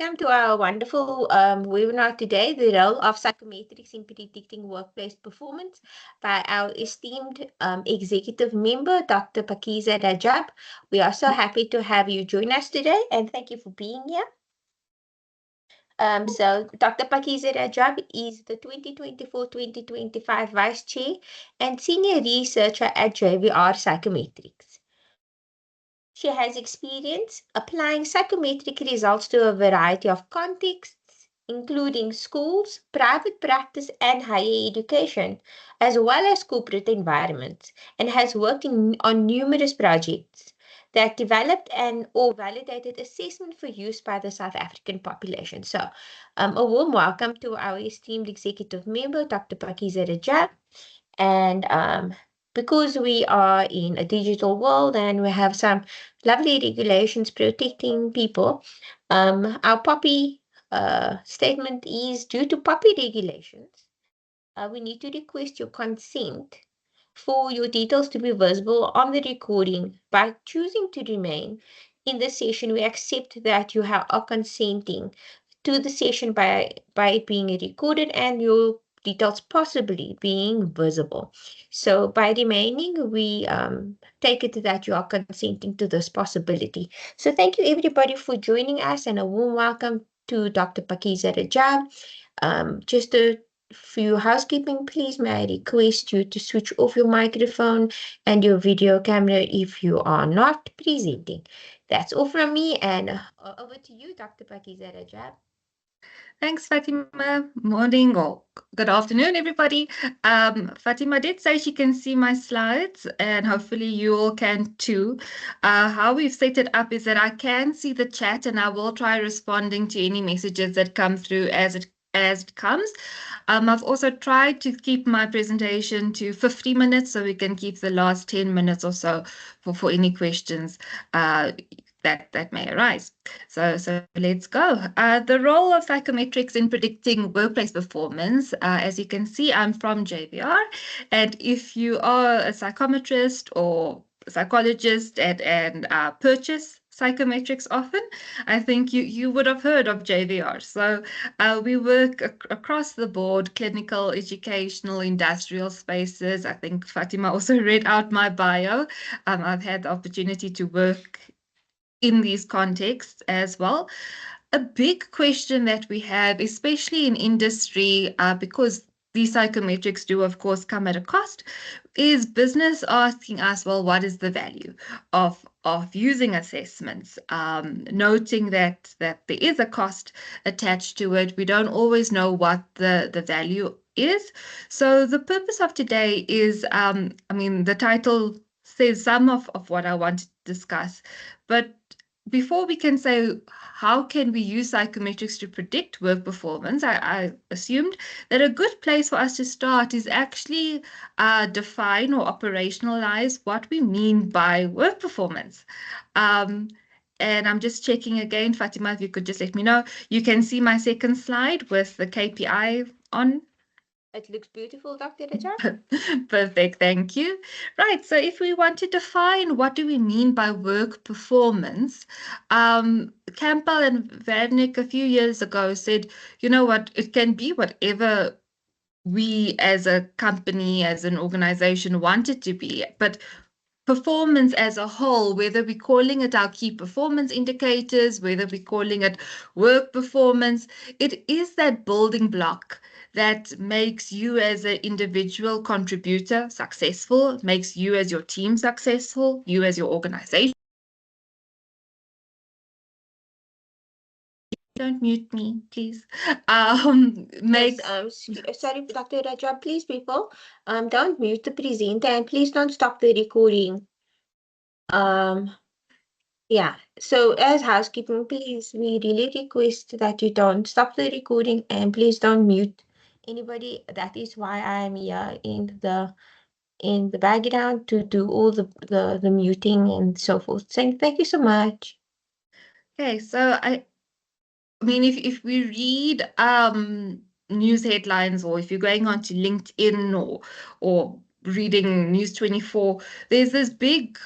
Welcome to our wonderful webinar today, the role of psychometrics in predicting workplace performance by our esteemed executive member, Dr. Pakeezah Rajab. We are so happy to have you join us today and thank you for being here. So Dr. Pakeezah Rajab is the 2024-2025 Vice Chair and Senior Researcher at JVR Psychometrics. She has experience applying psychometric results to a variety of contexts, including schools, private practice, and higher education, as well as corporate environments, and has worked on numerous projects that developed and or validated assessment for use by the South African population. So a warm welcome to our esteemed executive member, Dr. Pakeezah Rajab. And because we are in a digital world and we have some lovely regulations protecting people, our POPI statement is due to POPI regulations. We need to request your consent for your details to be visible on the recording. By choosing to remain in the session, we accept that you are consenting to the session by it being recorded and your details possibly being visible. So by remaining, we take it that you are consenting to this possibility. So thank you everybody for joining us and a warm welcome to Dr. Pakeezah Rajab. Just a few housekeeping, please may I request you to switch off your microphone and your video camera if you are not presenting. That's all from me and over to you, Dr. Pakeezah Rajab. Thanks, Fatima. Morning or good afternoon, everybody. Fatima did say she can see my slides, and hopefully you all can too. How we've set it up is that I can see the chat, and I will try responding to any messages that come through as it comes. I've also tried to keep my presentation to 50 minutes so we can keep the last 10 minutes or so for any questions that may arise. So let's go. The role of psychometrics in predicting workplace performance. As you can see, I'm from JVR, and if you are a psychometrist or psychologist and purchase psychometrics often, I think you would have heard of JVR. So we work across the board, clinical, educational, industrial spaces. I think Fatima also read out my bio. I've had the opportunity to work in these contexts as well. A big question that we have, especially in industry, because these psychometrics do, of course, come at a cost, is business asking us, well, what is the value of using assessments? Noting that there is a cost attached to it. We don't always know what the value is. So the purpose of today is, the title says some of what I want to discuss, but before we can say how can we use psychometrics to predict work performance, I assumed that a good place for us to start is actually define or operationalize what we mean by work performance. And I'm just checking again, Fatima, if you could just let me know. You can see my second slide with the KPI on. It looks beautiful, Dr. Rajab. Perfect, thank you. Right, so if we want to define what do we mean by work performance, Campbell and Wernick a few years ago said, you know what, it can be whatever we as a company, as an organization want it to be, but performance as a whole, whether we're calling it our key performance indicators, whether we're calling it work performance, it is that building block that makes you as an individual contributor successful, makes you as your team successful, you as your organization. Don't mute me, please. Sorry, Dr. Rajab, please, people, don't mute the presenter and please don't stop the recording. Yeah, so as housekeeping, please, we really request that you don't stop the recording and please don't mute anybody. That is why I'm here in the background to do all the muting and so forth. Thank you so much. Okay, so I mean, if we read news headlines, or if you're going on to LinkedIn or reading News 24, there's this big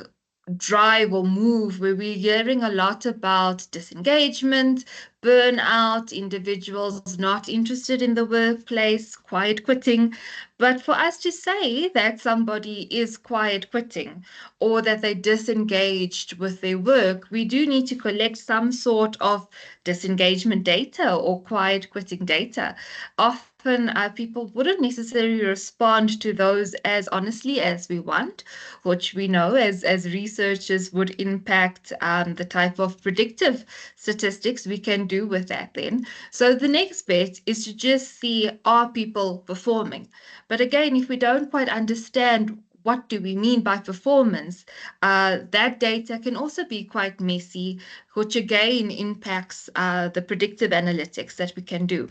drive or move where we're hearing a lot about disengagement, burnout, individuals not interested in the workplace, quiet quitting. But for us to say that somebody is quiet quitting or that they disengaged with their work, we do need to collect some sort of disengagement data or quiet quitting data. Often people wouldn't necessarily respond to those as honestly as we want, which we know as researchers would impact the type of predictive statistics we can do with that then. So the next bit is to just see, are people performing? But again, if we don't quite understand what do we mean by performance, that data can also be quite messy, which again impacts the predictive analytics that we can do.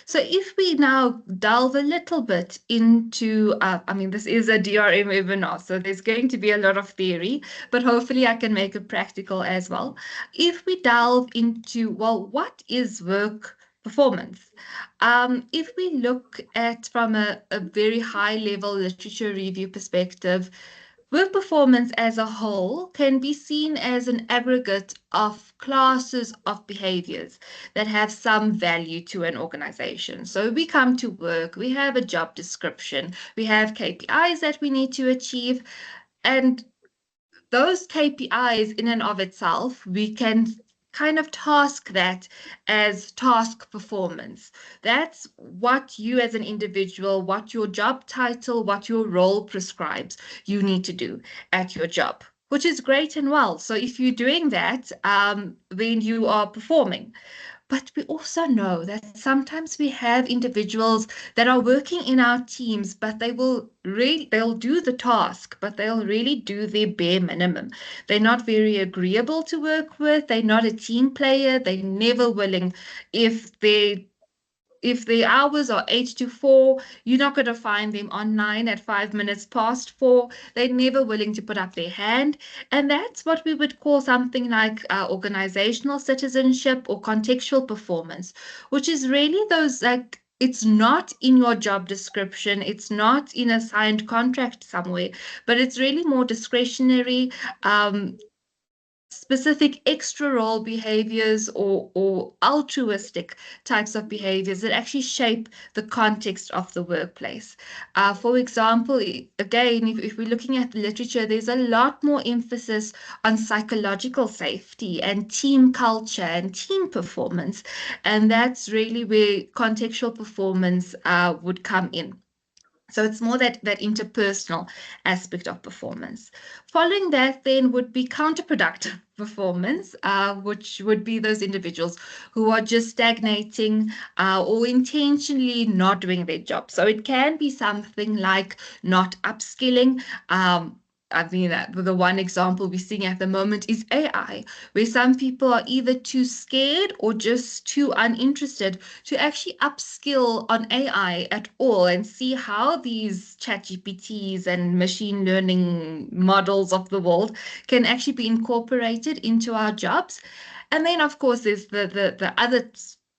So if we now delve a little bit into, I mean, this is a DRM webinar, so there's going to be a lot of theory, but hopefully I can make it practical as well. If we delve into, well, what is work performance? If we look at from a very high level literature review perspective, work performance as a whole can be seen as an aggregate of classes of behaviors that have some value to an organization. So we come to work, we have a job description, we have KPIs that we need to achieve, and those KPIs in and of itself, we can kind of task that as task performance. That's what you as an individual, what your job title, what your role prescribes you need to do at your job, which is great and well. So if you're doing that, then you are performing. But we also know that sometimes we have individuals that are working in our teams, but they'll do the task, but they'll really do their bare minimum. They're not very agreeable to work with. They're not a team player. They're never willing. If the hours are 8 to 4, you're not going to find them online at 5 minutes past 4. They're never willing to put up their hand. And that's what we would call something like organizational citizenship or contextual performance, which is really those like, it's not in your job description, it's not in a signed contract somewhere, but it's really more discretionary. Specific extra role behaviors or altruistic types of behaviors that actually shape the context of the workplace. For example, again, if we're looking at the literature, there's a lot more emphasis on psychological safety and team culture and team performance. And that's really where contextual performance would come in. So it's more that interpersonal aspect of performance. Following that, then would be counterproductive performance, which would be those individuals who are just stagnating or intentionally not doing their job. So it can be something like not upskilling. I mean, the one example we're seeing at the moment is AI, where some people are either too scared or just too uninterested to actually upskill on AI at all and see how these chat GPTs and machine learning models of the world can actually be incorporated into our jobs. And then, of course, there's the other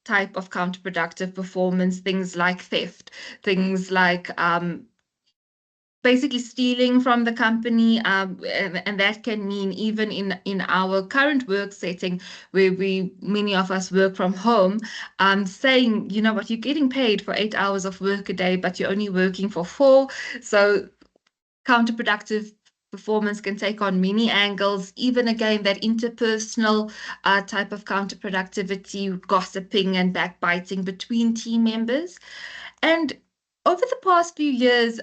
type of counterproductive performance, things like theft, things like basically stealing from the company, and that can mean even in our current work setting where we many of us work from home, saying, you know what, you're getting paid for 8 hours of work a day, but you're only working for 4. So counterproductive performance can take on many angles, even again that interpersonal type of counterproductivity, gossiping and backbiting between team members. And over the past few years,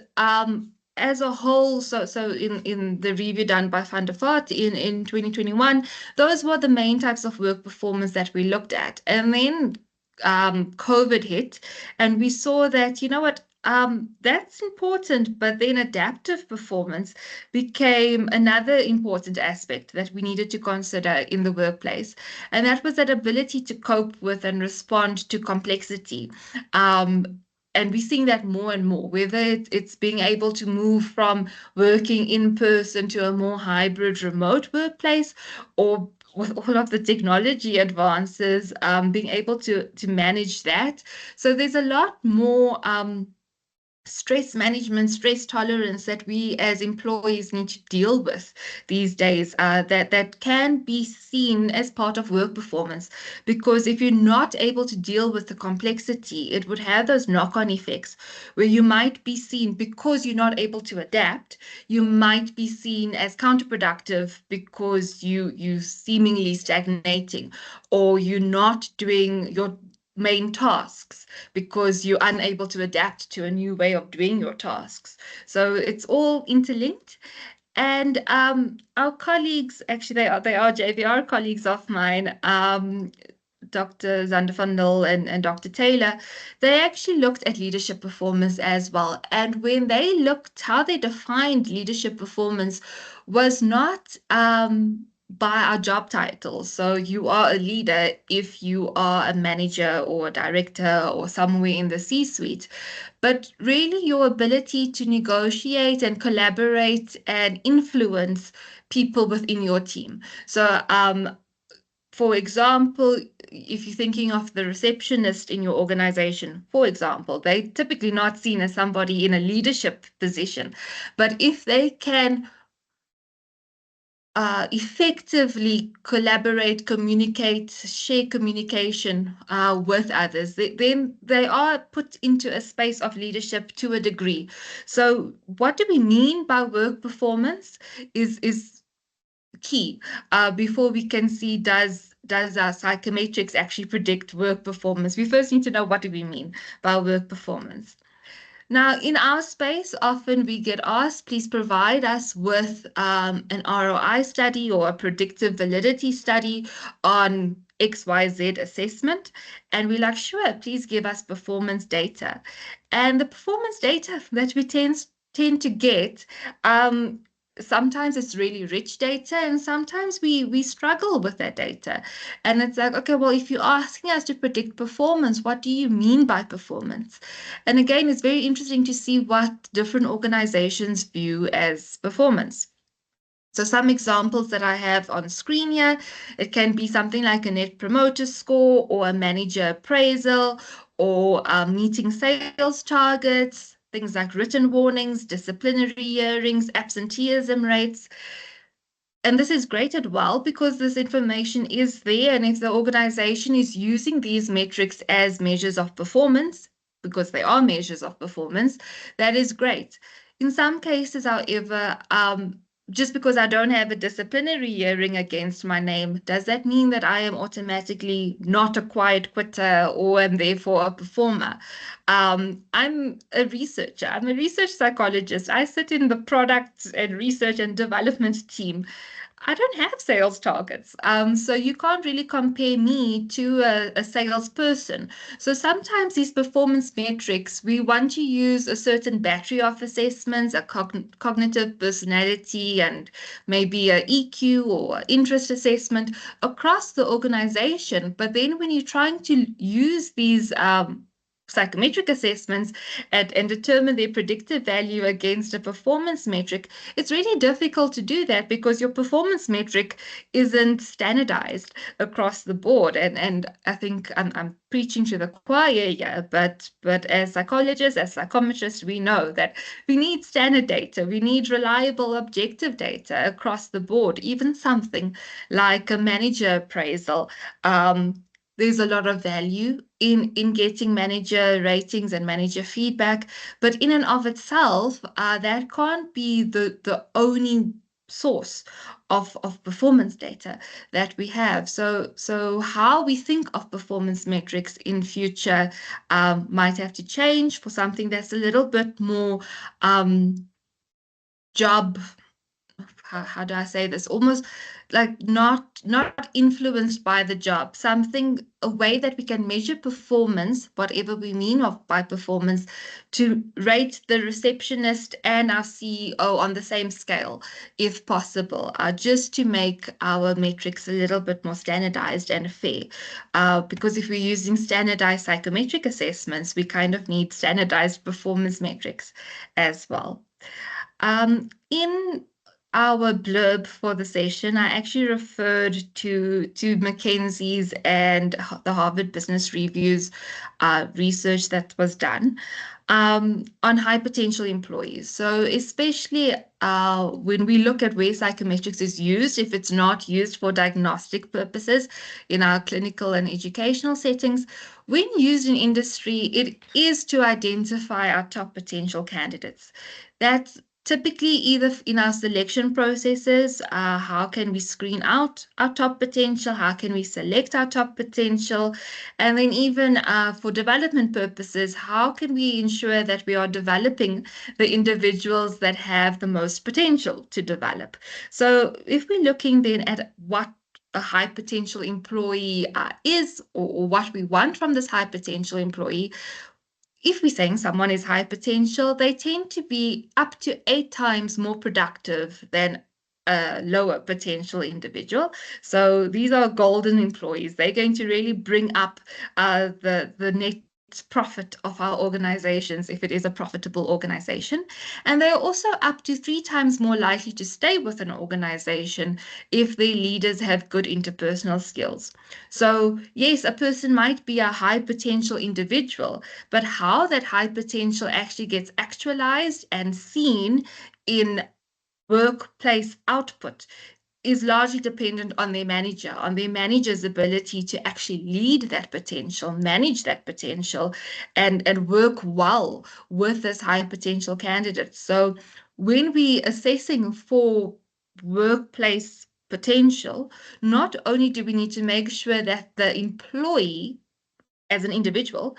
as a whole, so in the review done by Van der Vaart in 2021, those were the main types of work performance that we looked at. And then COVID hit, and we saw that, you know what, that's important, but then adaptive performance became another important aspect that we needed to consider in the workplace. And that was that ability to cope with and respond to complexity. And we're seeing that more and more, whether it's being able to move from working in person to a more hybrid remote workplace, or with all of the technology advances, being able to manage that. So there's a lot more stress management, stress tolerance that we as employees need to deal with these days, that can be seen as part of work performance. Because if you're not able to deal with the complexity, it would have those knock-on effects where you might be seen, because you're not able to adapt, you might be seen as counterproductive because you seemingly stagnating, or you're not doing your main tasks because you're unable to adapt to a new way of doing your tasks. So it's all interlinked. And our colleagues, actually, they are JVR colleagues of mine, Dr. Zandervandel and Dr. Taylor. They actually looked at leadership performance as well. And when they looked, how they defined leadership performance was not by our job title. So you are a leader if you are a manager or a director or somewhere in the C-suite, but really your ability to negotiate and collaborate and influence people within your team. So, for example, if you're thinking of the receptionist in your organization, for example, they typically not seen as somebody in a leadership position, but if they can effectively collaborate, communicate, share communication with others, then they are put into a space of leadership to a degree. So, what do we mean by work performance is key before we can see does our psychometrics actually predict work performance. We first need to know what do we mean by work performance. Now, in our space, often we get asked, please provide us with an ROI study or a predictive validity study on XYZ assessment. And we're like, sure, please give us performance data. And the performance data that we tend to get, sometimes it's really rich data, and sometimes we struggle with that data. And it's like, okay, well, if you're asking us to predict performance, what do you mean by performance? And again, it's very interesting to see what different organizations view as performance. So some examples that I have on screen here, it can be something like a net promoter score or a manager appraisal or meeting sales targets, things like written warnings, disciplinary hearings, absenteeism rates. And this is great as well because this information is there. And if the organization is using these metrics as measures of performance, because they are measures of performance, that is great. In some cases, however, just because I don't have a disciplinary hearing against my name, does that mean that I am automatically not a quiet quitter or am therefore a performer? I'm a researcher. I'm a research psychologist. I sit in the product and research and development team. I don't have sales targets. So you can't really compare me to a salesperson. So sometimes these performance metrics, we want to use a certain battery of assessments, a cognitive personality, and maybe a EQ or interest assessment across the organization. But then when you're trying to use these psychometric assessments and determine their predictive value against a performance metric, it's really difficult to do that because your performance metric isn't standardized across the board. And I think I'm preaching to the choir here, but as psychologists, as psychometrists, we know that we need standard data, we need reliable, objective data across the board, even something like a manager appraisal. There's a lot of value in getting manager ratings and manager feedback, but in and of itself, that can't be the only source of performance data that we have. So how we think of performance metrics in future might have to change for something that's a little bit more job, how do I say this? Almost like not influenced by the job. Something, a way that we can measure performance, whatever we mean of by performance, to rate the receptionist and our CEO on the same scale, if possible, just to make our metrics a little bit more standardized and fair. Because if we're using standardized psychometric assessments, we kind of need standardized performance metrics as well. In our blurb for the session, I actually referred to McKinsey's and the Harvard Business Review's research that was done. on high potential employees. So especially when we look at where psychometrics is used, if it's not used for diagnostic purposes in our clinical and educational settings, when used in industry, it is to identify our top potential candidates. That's typically either in our selection processes, how can we screen out our top potential, how can we select our top potential, and then even for development purposes, how can we ensure that we are developing the individuals that have the most potential to develop? So if we're looking then at what a high potential employee is, or what we want from this high potential employee, if we're saying someone is high potential, they tend to be up to 8 times more productive than a lower potential individual. So these are golden employees. They're going to really bring up the net profit of our organizations if it is a profitable organization. And they are also up to 3 times more likely to stay with an organization if their leaders have good interpersonal skills. So yes, a person might be a high potential individual, but how that high potential actually gets actualized and seen in workplace output is largely dependent on their manager's ability to actually lead that potential, manage that potential, and work well with this high potential candidate. So when we assessing for workplace potential, not only do we need to make sure that the employee as an individual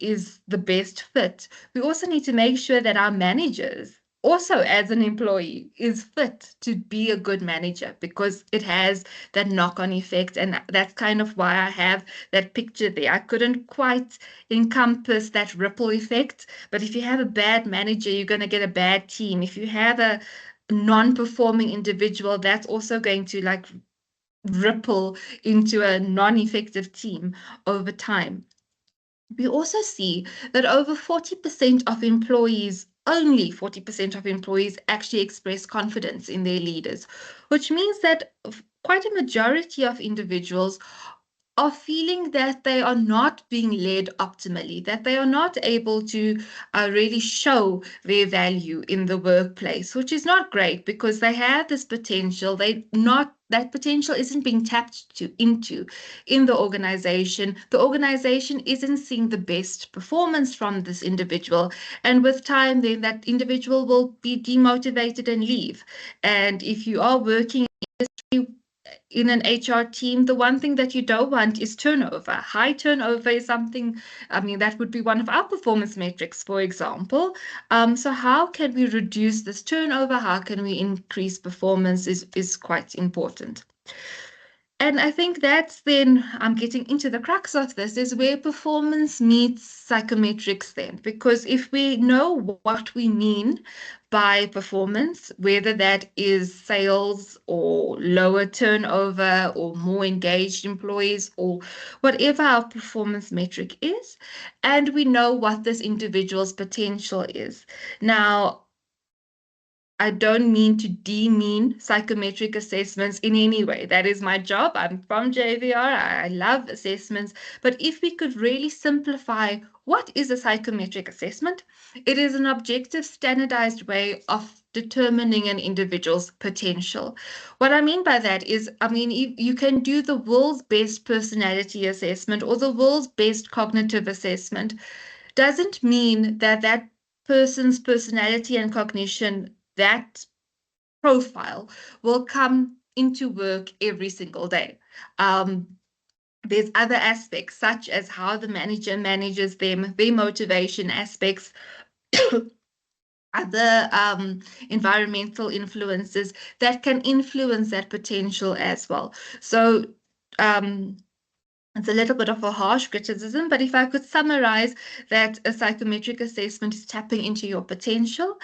is the best fit, we also need to make sure that our managers also as an employee is fit to be a good manager, because it has that knock-on effect. And that's kind of why I have that picture there. I couldn't quite encompass that ripple effect, but if you have a bad manager, you're going to get a bad team. If you have a non-performing individual, that's also going to like ripple into a non-effective team over time. We also see that over 40% of employees, only 40% of employees actually express confidence in their leaders, which means that quite a majority of individuals are feeling that they are not being led optimally, that they are not able to really show their value in the workplace, which is not great because they have this potential. That potential isn't being tapped into in the organization. The organization isn't seeing the best performance from this individual. And with time, then that individual will be demotivated and leave. And if you are working in an HR team, the one thing that you don't want is turnover. High turnover is something, I mean, that would be one of our performance metrics, for example. So how can we reduce this turnover? How can we increase performance is quite important. And I think that's then I'm getting into the crux of this is where performance meets psychometrics then. Because if we know what we mean by performance, whether that is sales or lower turnover or more engaged employees or whatever our performance metric is, and we know what this individual's potential is. Now, I don't mean to demean psychometric assessments in any way. That is my job. I'm from JVR. I love assessments. But if we could really simplify what is a psychometric assessment, it is an objective, standardized way of determining an individual's potential. What I mean by that is, I mean, you can do the world's best personality assessment or the world's best cognitive assessment. Doesn't mean that that person's personality and cognition, that profile will come into work every single day. There's other aspects, such as how the manager manages them, their motivation aspects, other environmental influences that can influence that potential as well. So it's a little bit of a harsh criticism, but if I could summarize that a psychometric assessment is tapping into your potential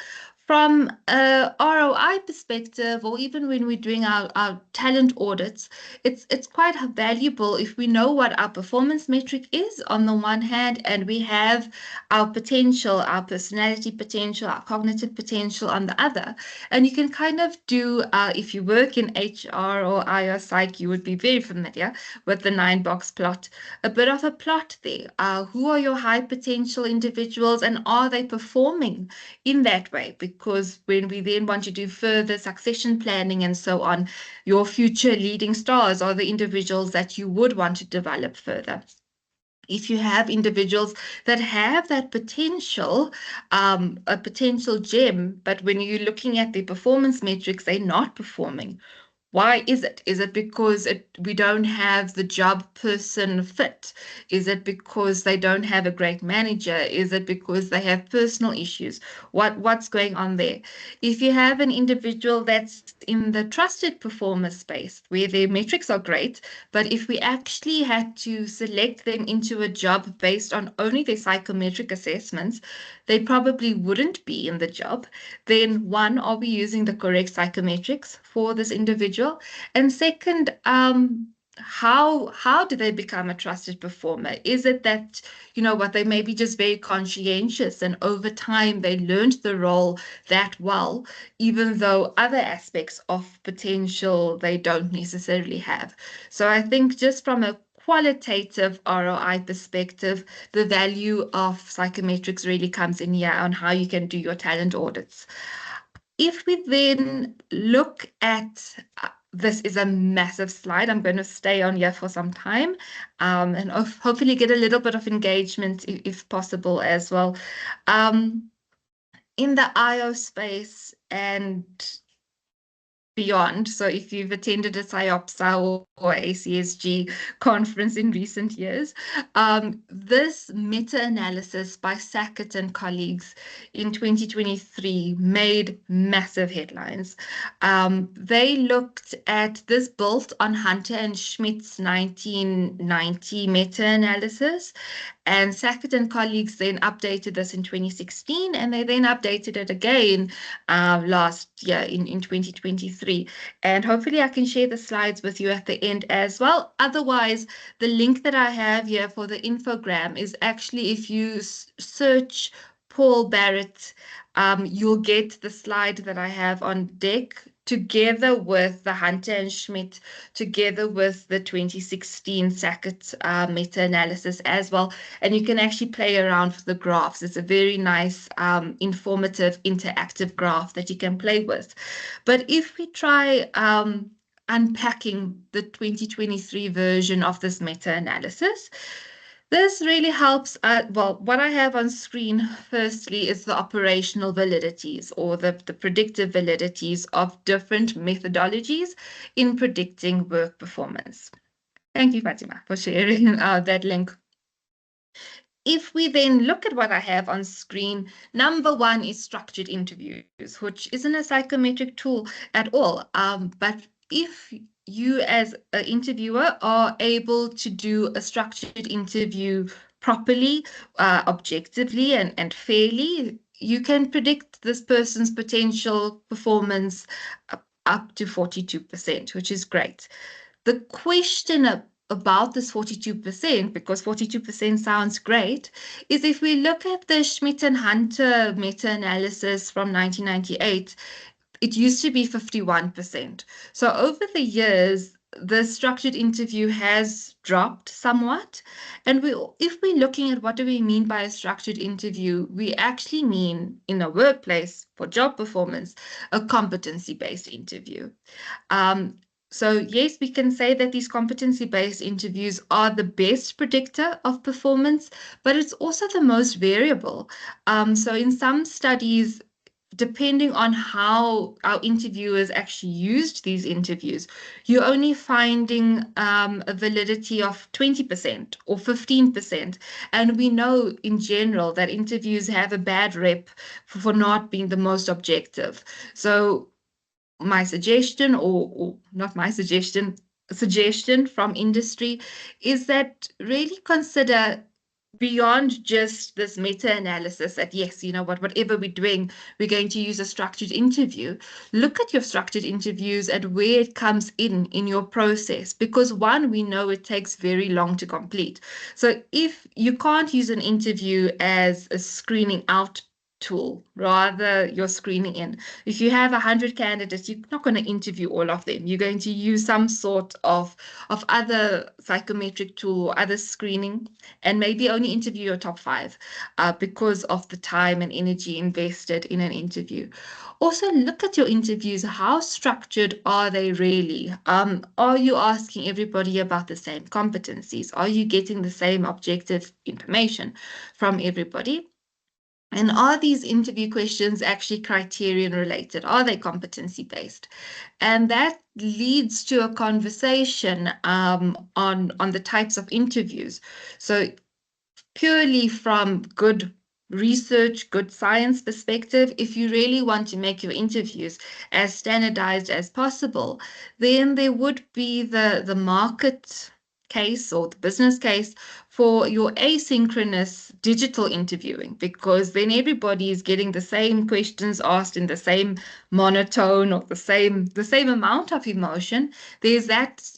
From a ROI perspective, or even when we're doing our talent audits, it's quite valuable if we know what our performance metric is on the one hand, and we have our potential, our personality potential, our cognitive potential on the other. And you can kind of do, if you work in HR or IR Psych, you would be very familiar with the 9-box plot, a bit of a plot there. Who are your high potential individuals, and are they performing in that way? Because when we then want to do further succession planning and so on, your future leading stars are the individuals that you would want to develop further. If you have individuals that have that potential, a potential gem, but when you're looking at the performance metrics, they're not performing. Why is it? Is it because we don't have the job person fit? Is it because they don't have a great manager? Is it because they have personal issues? What's going on there? If you have an individual that's in the trusted performer space where their metrics are great, but if we actually had to select them into a job based on only their psychometric assessments, they probably wouldn't be in the job. Then one, are we using the correct psychometrics for this individual? And second, how do they become a trusted performer? Is it that, you know what, they may be just very conscientious and over time they learned the role that well, even though other aspects of potential they don't necessarily have. So I think just from a qualitative ROI perspective, the value of psychometrics really comes in here on how you can do your talent audits. If we then look at this is a massive slide. I'm going to stay on here for some time and hopefully get a little bit of engagement if possible as well. In the IO space and beyond. So if you've attended a PsyOpsa or ACSG conference in recent years, this meta-analysis by Sackett and colleagues in 2023 made massive headlines. They looked at this built on Hunter and Schmidt's 1990 meta-analysis, and Sackett and colleagues then updated this in 2016, and they then updated it again last year in 2023. And hopefully I can share the slides with you at the end as well. Otherwise, the link that I have here for the infogram is actually, if you search Paul Barrett, you'll get the slide that I have on deck together with the Hunter and Schmidt, together with the 2016 Sackett meta-analysis as well. And you can actually play around with the graphs. It's a very nice, informative, interactive graph that you can play with. But if we try unpacking the 2023 version of this meta-analysis, this really helps. Well, what I have on screen, firstly, is the operational validities or the predictive validities of different methodologies in predicting work performance. Thank you, Fatima, for sharing that link. If we then look at what I have on screen, number one is structured interviews, which isn't a psychometric tool at all. But if you as an interviewer are able to do a structured interview properly, objectively, and fairly, you can predict this person's potential performance up to 42%, which is great. The question about this 42%, because 42% sounds great, is if we look at the Schmidt and Hunter meta-analysis from 1998, it used to be 51%. So over the years, the structured interview has dropped somewhat. And if we're looking at what do we mean by a structured interview, we actually mean in a workplace for job performance, a competency-based interview. So yes, we can say that these competency-based interviews are the best predictor of performance, but it's also the most variable. So in some studies, depending on how our interviewers actually used these interviews, you're only finding a validity of 20% or 15%. And we know in general that interviews have a bad rep for not being the most objective. So my suggestion, or not my suggestion, suggestion from industry is that really consider beyond just this meta-analysis that, yes, you know what, whatever we're doing, we're going to use a structured interview. Look at your structured interviews and where it comes in your process, because one, we know it takes very long to complete. So if you can't use an interview as a screening out tool, rather you're screening in. If you have 100 candidates, you're not going to interview all of them. You're going to use some sort of other psychometric tool or other screening, and maybe only interview your top five because of the time and energy invested in an interview. Also, look at your interviews. How structured are they really? Are you asking everybody about the same competencies? Are you getting the same objective information from everybody? And are these interview questions actually criterion related? Are they competency based? And that leads to a conversation on the types of interviews. So purely from good research, good science perspective, if you really want to make your interviews as standardized as possible, then there would be the market case or the business case for your asynchronous digital interviewing, because then everybody is getting the same questions asked in the same monotone or the same amount of emotion. There's that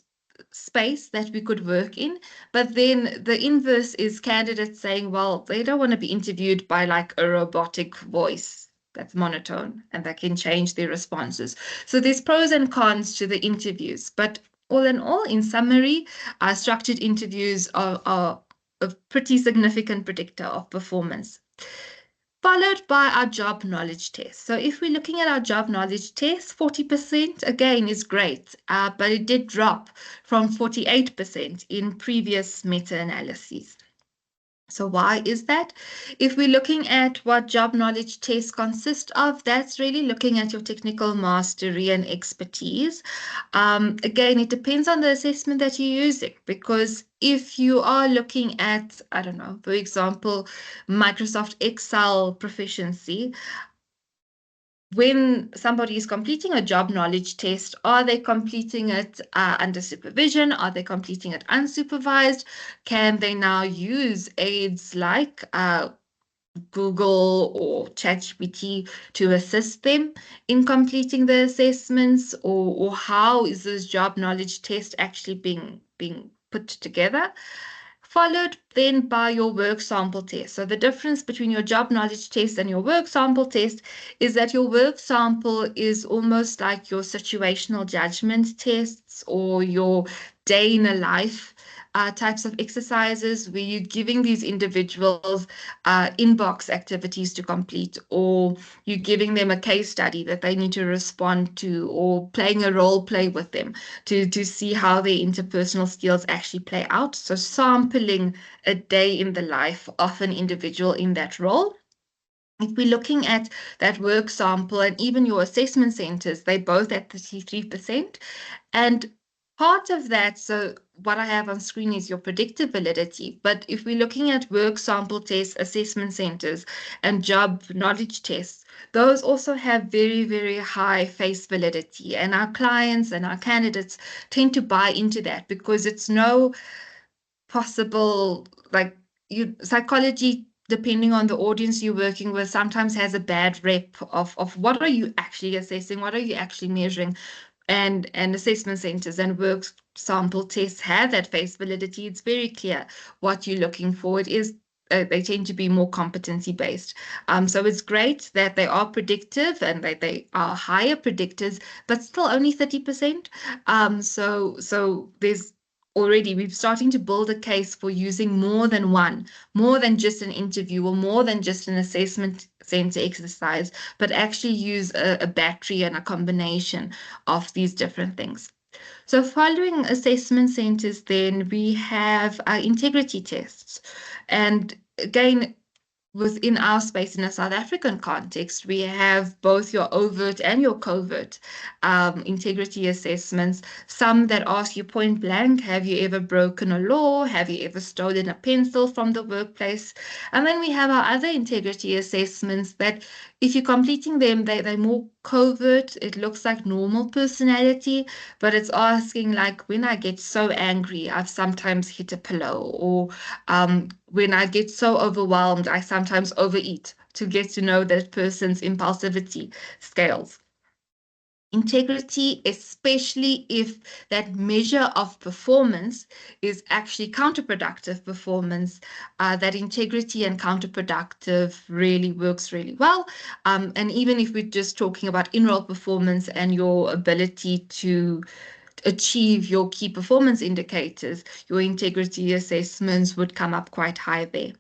space that we could work in. But then the inverse is candidates saying, well, they don't want to be interviewed by like a robotic voice that's monotone and that can change their responses. So there's pros and cons to the interviews. But all in all, in summary, structured interviews are a pretty significant predictor of performance, followed by our job knowledge test. So if we're looking at our job knowledge test, 40% again is great, but it did drop from 48% in previous meta-analyses. So why is that? If we're looking at what job knowledge tests consist of, that's really looking at your technical mastery and expertise. Again, it depends on the assessment that you're using, because if you are looking at, I don't know, for example, Microsoft Excel proficiency, when somebody is completing a job knowledge test, are they completing it under supervision? Are they completing it unsupervised? Can they now use aids like Google or ChatGPT to assist them in completing the assessments, or how is this job knowledge test actually being put together? Followed then by your work sample test. So the difference between your job knowledge test and your work sample test is that your work sample is almost like your situational judgment tests or your day in a life types of exercises, where you're giving these individuals inbox activities to complete, or you're giving them a case study that they need to respond to, or playing a role play with them to see how their interpersonal skills actually play out. So sampling a day in the life of an individual in that role. If we're looking at that work sample and even your assessment centers, they both at 33%. And part of that, so what I have on screen is your predictive validity. But if we're looking at work sample tests, assessment centers, and job knowledge tests, those also have very, very high face validity. And our clients and our candidates tend to buy into that because it's no possible, like, psychology, depending on the audience you're working with, sometimes has a bad rep of what are you actually assessing, what are you actually measuring, and assessment centers and work sample tests have that face validity. It's very clear what you're looking for. It is they tend to be more competency based. So it's great that they are predictive and that they are higher predictors, but still only 30%. So there's already we're starting to build a case for using more than one, more than just an interview or more than just an assessment center exercise, but actually use a battery and a combination of these different things. So following assessment centers, then we have our integrity tests. And again, within our space in a South African context, we have both your overt and your covert integrity assessments. Some that ask you point blank, have you ever broken a law? Have you ever stolen a pencil from the workplace? And then we have our other integrity assessments that, if you're completing them, they're more covert. It looks like normal personality, but it's asking like, when I get so angry, I've sometimes hit a pillow, or when I get so overwhelmed, I sometimes overeat to get to know that person's impulsivity scales. Integrity, especially if that measure of performance is actually counterproductive performance, that integrity and counterproductive really works really well. And even if we're just talking about in-role performance and your ability to achieve your key performance indicators, your integrity assessments would come up quite high there.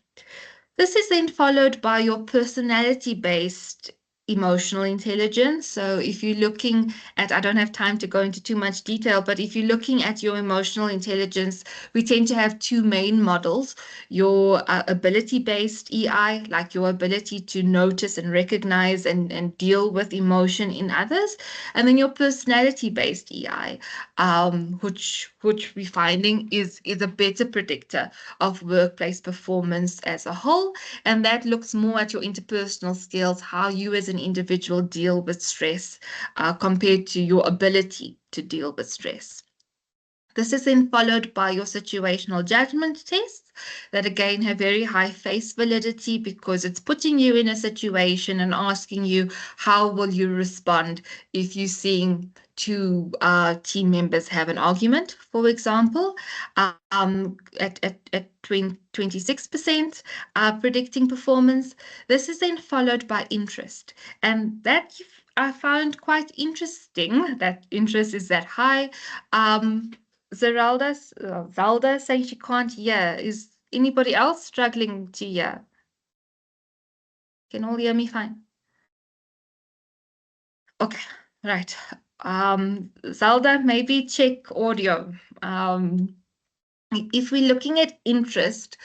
This is then followed by your personality-based emotional intelligence. So if you're looking at, I don't have time to go into too much detail, but if you're looking at your emotional intelligence, we tend to have two main models: your ability-based EI, like your ability to notice and recognize and deal with emotion in others, and then your personality-based EI, which we're finding is a better predictor of workplace performance as a whole. And that looks more at your interpersonal skills, how you as an individual deal with stress, compared to your ability to deal with stress. This is then followed by your situational judgment tests that again have very high face validity because it's putting you in a situation and asking you how will you respond if you're seeing two team members have an argument, for example, at 26% predicting performance. This is then followed by interest, and that I found quite interesting that interest is that high. Zelda saying she can't hear. Is anybody else struggling to hear? Can all hear me fine? Okay, right. Zelda, maybe check audio. If we're looking at interest,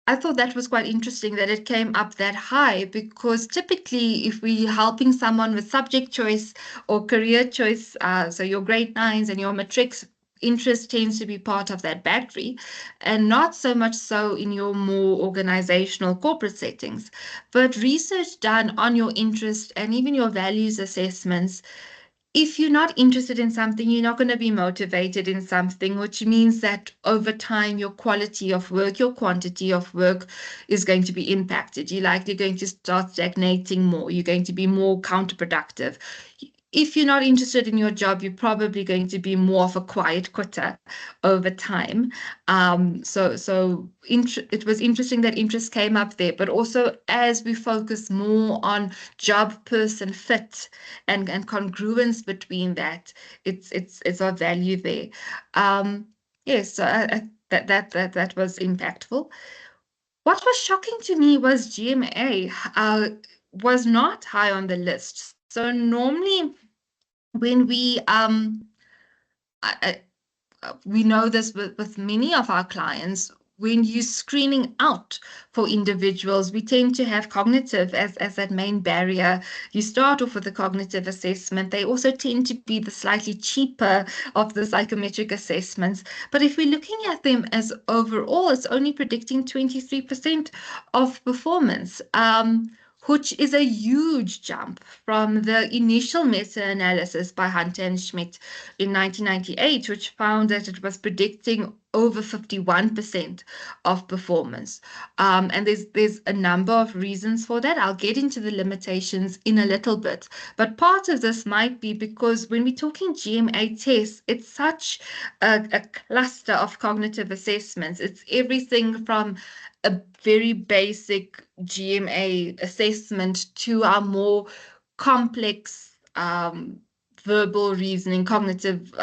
I thought that was quite interesting that it came up that high because typically, if we're helping someone with subject choice or career choice, so your grade nines and your matrics, interest tends to be part of that battery, and not so much so in your more organizational corporate settings. But research done on your interest and even your values assessments, if you're not interested in something, you're not going to be motivated in something, which means that over time, your quality of work, your quantity of work is going to be impacted. You're likely going to start stagnating more. You're going to be more counterproductive. If you're not interested in your job, you're probably going to be more of a quiet quitter over time. It was interesting that interest came up there, but also as we focus more on job person fit and congruence between that, it's of value there. Yes, so that was impactful. What was shocking to me was GMA was not high on the list. So normally when we know this with many of our clients, when you're screening out for individuals, we tend to have cognitive as that main barrier. You start off with a cognitive assessment. They also tend to be the slightly cheaper of the psychometric assessments. But if we're looking at them as overall, it's only predicting 23% of performance. Which is a huge jump from the initial meta-analysis by Hunter and Schmidt in 1998, which found that it was predicting over 51% of performance. And there's a number of reasons for that. I'll get into the limitations in a little bit. But part of this might be because when we're talking GMA tests, it's such a cluster of cognitive assessments. It's everything from a very basic GMA assessment to our more complex verbal reasoning, cognitive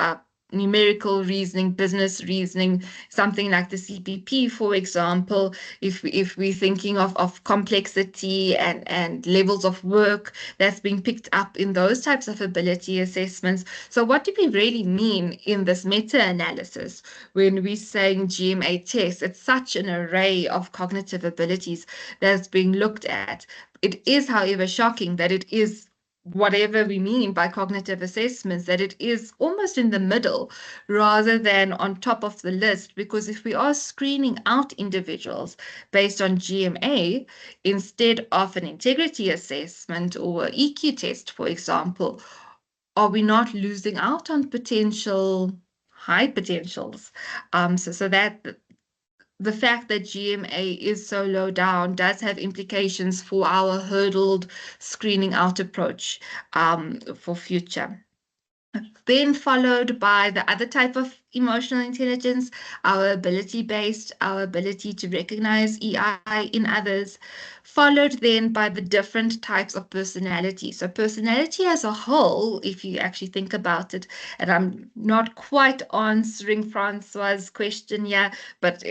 numerical reasoning, business reasoning, something like the CPP, for example, if we're thinking of complexity and levels of work that's being picked up in those types of ability assessments. So what do we really mean in this meta-analysis when we're saying GMA tests? It's such an array of cognitive abilities that's being looked at. It is, however, shocking that it is whatever we mean by cognitive assessments, that it is almost in the middle rather than on top of the list. Because if we are screening out individuals based on GMA instead of an integrity assessment or an EQ test, for example, are we not losing out on potential high potentials? So that the fact that GMA is so low down does have implications for our hurdled screening out approach for future. Then followed by the other type of emotional intelligence, our ability-based, our ability to recognize EI in others, followed then by the different types of personality. So personality as a whole, if you actually think about it, and I'm not quite answering Francois' question here, but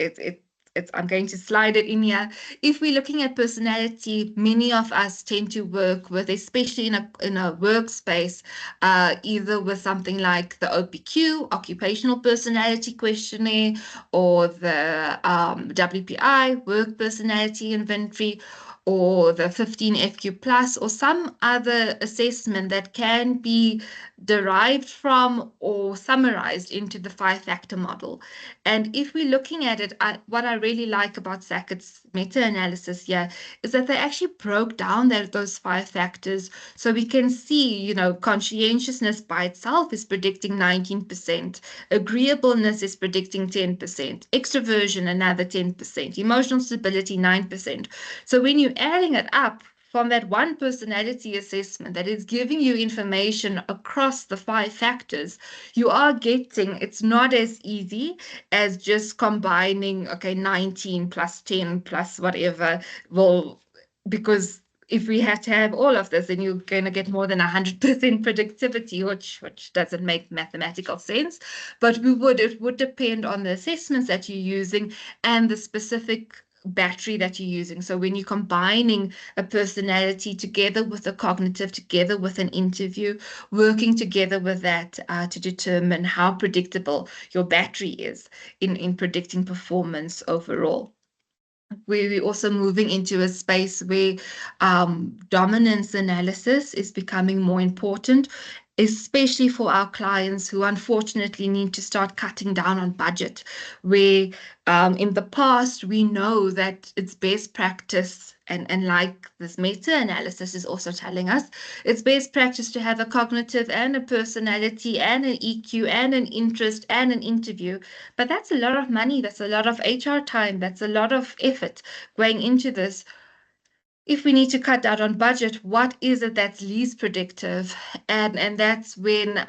I'm going to slide it in here. If we're looking at personality, many of us tend to work with, especially in a workspace, either with something like the OPQ, Occupational Personality Questionnaire, or the WPI, Work Personality Inventory, or the 15FQ plus, or some other assessment that can be derived from or summarized into the five-factor model. And if we're looking at it, what I really like about Sackett's meta-analysis here is that they actually broke down those five factors. So we can see, you know, conscientiousness by itself is predicting 19%, agreeableness is predicting 10%, extroversion another 10%, emotional stability 9%. So when you're adding it up, from that one personality assessment that is giving you information across the five factors, you are getting, it's not as easy as just combining, okay, 19 plus 10 plus whatever, well, because if we had to have all of this, then you're going to get more than 100% predictivity, which doesn't make mathematical sense. But it would depend on the assessments that you're using and the specific battery that you're using. So when you're combining a personality together with a cognitive, together with an interview, working together with that to determine how predictable your battery is in predicting performance overall. We're also moving into a space where dominance analysis is becoming more important, especially for our clients who unfortunately need to start cutting down on budget, where in the past we know that it's best practice, and like this meta-analysis is also telling us, it's best practice to have a cognitive and a personality and an EQ and an interest and an interview. But that's a lot of money, that's a lot of HR time, that's a lot of effort going into this. If we need to cut down on budget, what is it that's least predictive? And that's when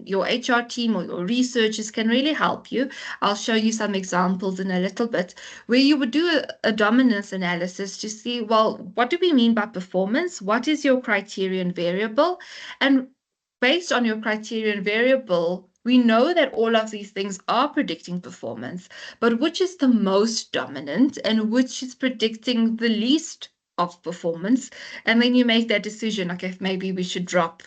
your HR team or your researchers can really help you. I'll show you some examples in a little bit where you would do a dominance analysis to see, well, what do we mean by performance? What is your criterion variable? And based on your criterion variable, we know that all of these things are predicting performance, but which is the most dominant and which is predicting the least of performance? And then you make that decision, okay, maybe we should drop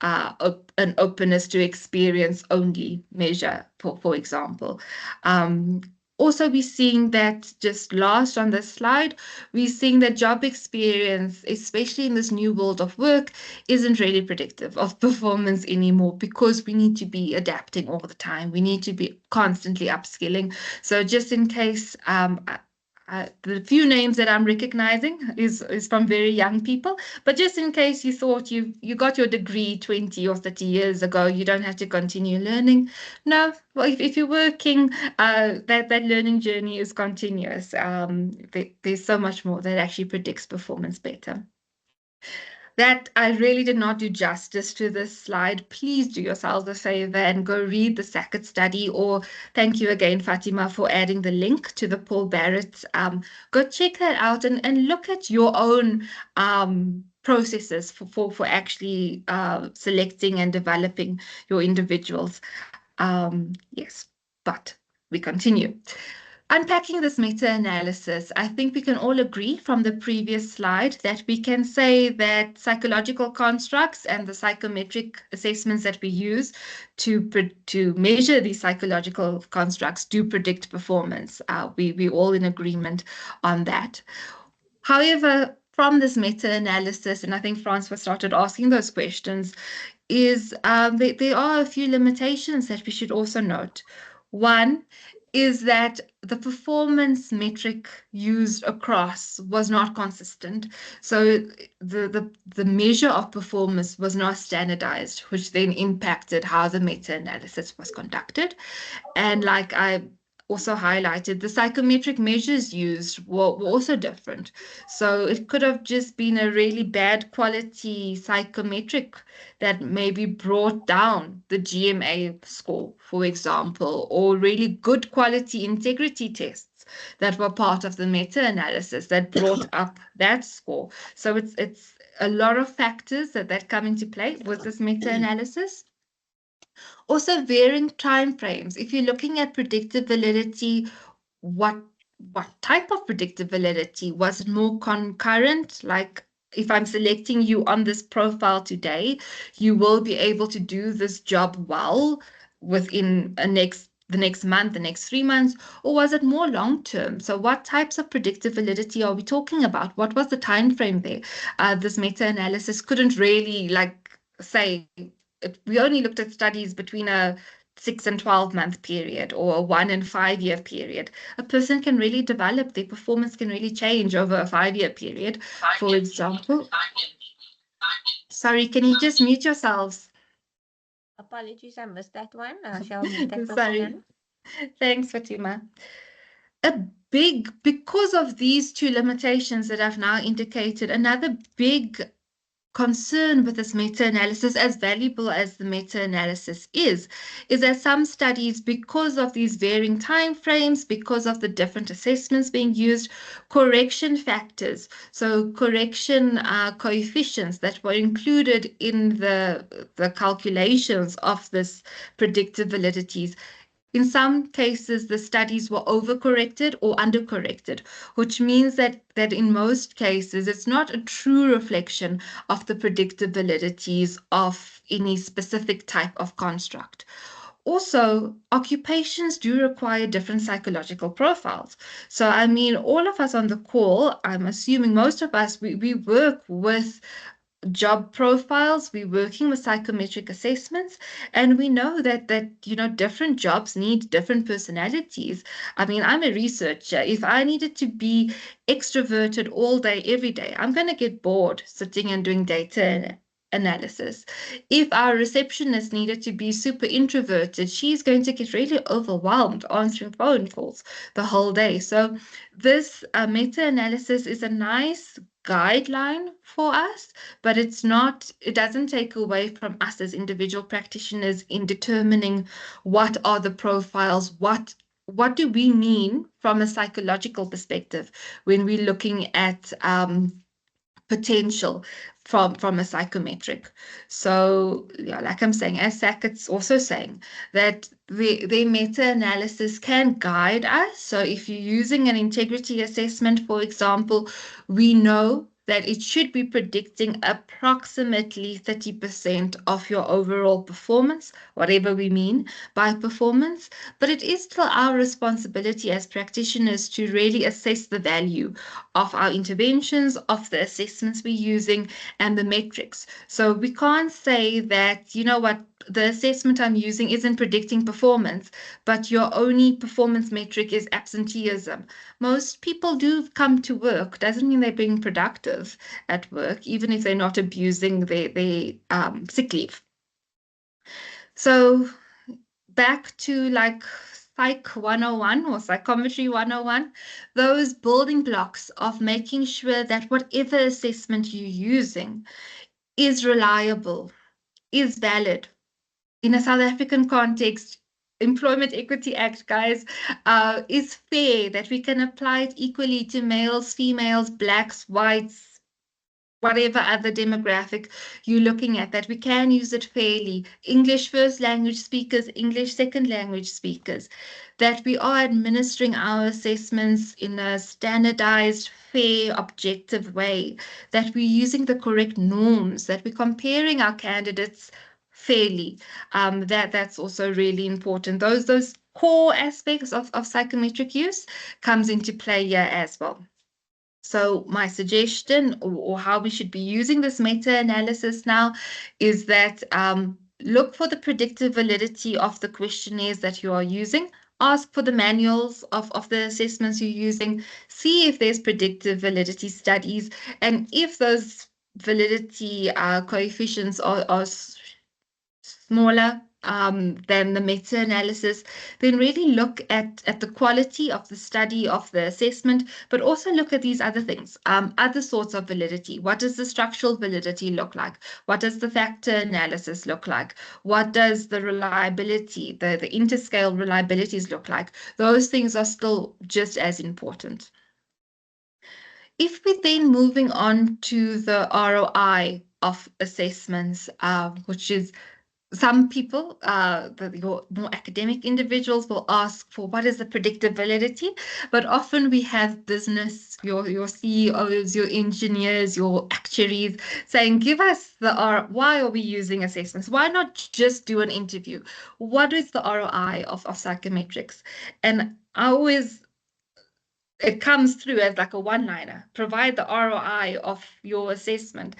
an openness to experience only measure, for example. Also, we're seeing that just last on this slide, we're seeing that job experience, especially in this new world of work, isn't really predictive of performance anymore because we need to be adapting all the time. We need to be constantly upskilling. So just in case, the few names that I'm recognizing is from very young people, but just in case you thought you got your degree 20 or 30 years ago, you don't have to continue learning. No, well, if you're working, that learning journey is continuous. There's so much more that actually predicts performance better. That I really did not do justice to this slide. Please do yourselves a favor and go read the Sackett study, or thank you again, Fatima, for adding the link to the Paul Barrett. Go check that out and look at your own processes for actually selecting and developing your individuals. Yes, but we continue. Unpacking this meta-analysis, I think we can all agree from the previous slide that we can say that psychological constructs and the psychometric assessments that we use to measure these psychological constructs do predict performance. We're all in agreement on that. However, from this meta-analysis, and I think Francois started asking those questions, is there are a few limitations that we should also note. One is that the performance metric used across was not consistent. So the measure of performance was not standardized, which then impacted how the meta-analysis was conducted. And like I also highlighted, the psychometric measures used were also different. So it could have just been a really bad quality psychometric that maybe brought down the GMA score, for example, or really good quality integrity tests that were part of the meta-analysis that brought up that score. So it's a lot of factors that come into play with this meta-analysis. Also, varying time frames. If you're looking at predictive validity, what what type of predictive validity? Was it more concurrent? Like if I'm selecting you on this profile today, you will be able to do this job well within the next month, the next 3 months, or was it more long term? So what types of predictive validity are we talking about? What was the time frame there? This meta-analysis couldn't really like say we only looked at studies between a 6 and 12 month period or a 1 and 5 year period. A person can really develop, their performance can really change over a 5 year period. For example, sorry, can you just mute yourselves? Apologies, I missed that one. I shall mute that for Sorry. Fiona. Thanks, Fatima. Because of these two limitations that I've now indicated, another big concern with this meta-analysis, as valuable as the meta-analysis is that some studies, because of these varying time frames, because of the different assessments being used, correction factors, so correction coefficients that were included in the calculations of this predictive validities. In some cases, the studies were overcorrected or undercorrected, which means that in most cases, it's not a true reflection of the predictive validities of any specific type of construct. Also, occupations do require different psychological profiles. So, I mean, all of us on the call, I'm assuming most of us, we work with job profiles, we're working with psychometric assessments, and we know that different jobs need different personalities. I mean, I'm a researcher. If I needed to be extroverted all day every day, I'm going to get bored sitting and doing data analysis. If our receptionist needed to be super introverted, she's going to get really overwhelmed answering phone calls the whole day. So this meta-analysis is a nice guideline for us, but it doesn't take away from us as individual practitioners in determining what are the profiles, what do we mean from a psychological perspective when we're looking at potential from a psychometric. So yeah, like I'm saying, as Sackett's also saying that the meta-analysis can guide us. So if you're using an integrity assessment, for example, we know that it should be predicting approximately 30% of your overall performance, whatever we mean by performance. But it is still our responsibility as practitioners to really assess the value of our interventions, of the assessments we're using, and the metrics. So we can't say that, you know what, the assessment I'm using isn't predicting performance, but your only performance metric is absenteeism. Most people do come to work, doesn't mean they're being productive at work, even if they're not abusing their sick leave. So back to like Psych 101 or Psychometry 101, those building blocks of making sure that whatever assessment you're using is reliable, is valid. In a South African context, Employment Equity Act, guys, is fair, that we can apply it equally to males, females, blacks, whites, whatever other demographic you're looking at, that we can use it fairly. English first language speakers, English second language speakers, that we are administering our assessments in a standardized, fair, objective way, that we're using the correct norms, that we're comparing our candidates fairly. That's also really important. Those core aspects of psychometric use comes into play here as well. So my suggestion or how we should be using this meta-analysis now is that look for the predictive validity of the questionnaires that you are using. Ask for the manuals of the assessments you're using. See if there's predictive validity studies. And if those validity coefficients are smaller, than the meta-analysis, then really look at the quality of the study of the assessment, but also look at these other things, other sorts of validity. What does the structural validity look like? What does the factor analysis look like? What does the reliability, the interscale reliabilities look like? Those things are still just as important. If we're then moving on to the ROI of assessments, which is some people, your more academic individuals will ask for what is the predictive validity, but often we have business, your CEOs, your engineers, your actuaries saying, give us the why are we using assessments? Why not just do an interview? What is the ROI of psychometrics? And I always it comes through as like a one-liner. Provide the ROI of your assessment.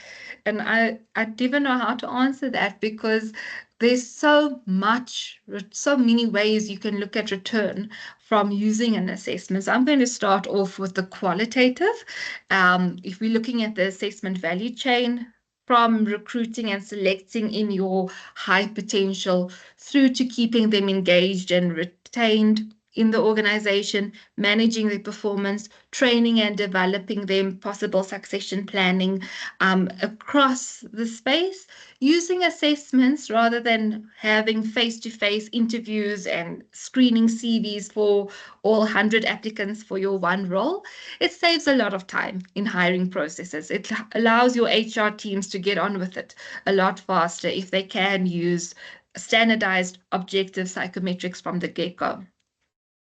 And I didn't know how to answer that because there's so many ways you can look at return from using an assessment. So I'm going to start off with the qualitative. If we're looking at the assessment value chain, from recruiting and selecting in your high potential through to keeping them engaged and retained in the organization, managing their performance, training and developing them, possible succession planning across the space, using assessments rather than having face-to-face interviews and screening CVs for all 100 applicants for your one role. It saves a lot of time in hiring processes. It allows your HR teams to get on with it a lot faster if they can use standardized objective psychometrics from the get-go.